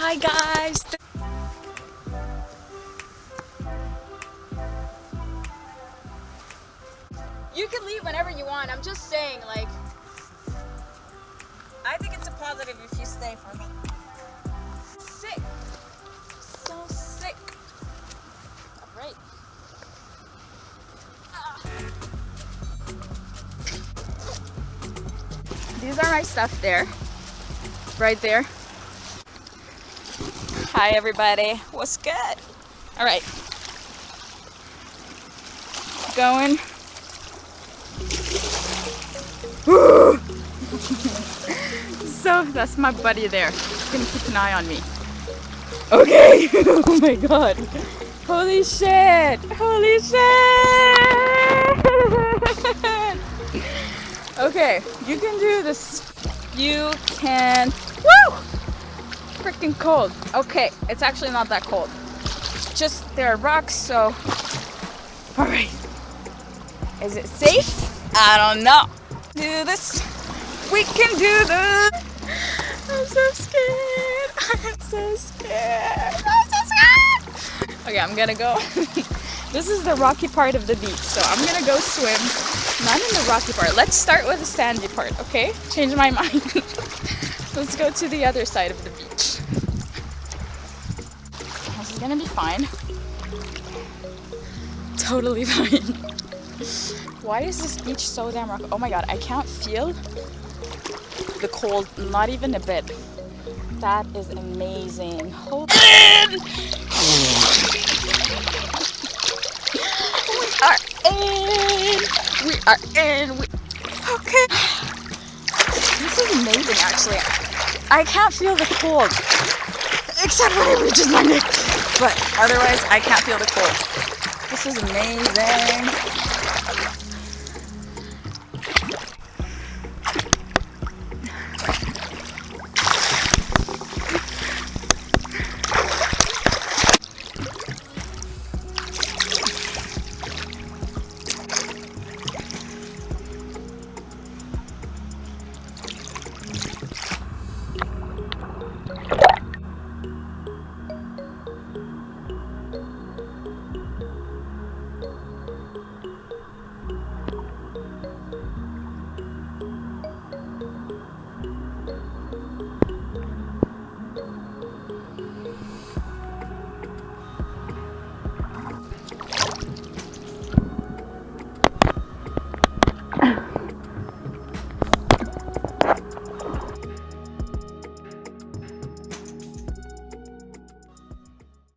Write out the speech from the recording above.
Hi guys. You can leave whenever you want. I'm just saying, like, I think it's a positive if you stay for me. Sick. So sick. Alright. These are my stuff there. Right there. Hi everybody. What's good? Alright. Going. So that's my buddy there. He's gonna keep an eye on me. Okay. Oh my god. Holy shit. Holy shit. Okay, you can do this. You can. Woo! Freaking cold. Okay, it's actually not that cold. It's just there are rocks, so. Alright. Is it safe? I don't know. Do this. We can do this. I'm so scared. I'm so scared. I'm so scared. Okay, I'm gonna go. This is the rocky part of the beach, so I'm gonna go swim. Not in the rocky part. Let's start with the sandy part, okay? Change my mind. Let's go to the other side of the beach. This is gonna be fine. Totally fine. Why is this beach so damn rocky? Oh my god, I can't feel the cold, not even a bit. That is amazing. Hold on. We are in. Okay. This is amazing, actually. I can't feel the cold, except when it reaches my neck. But otherwise, I can't feel the cold. This is amazing.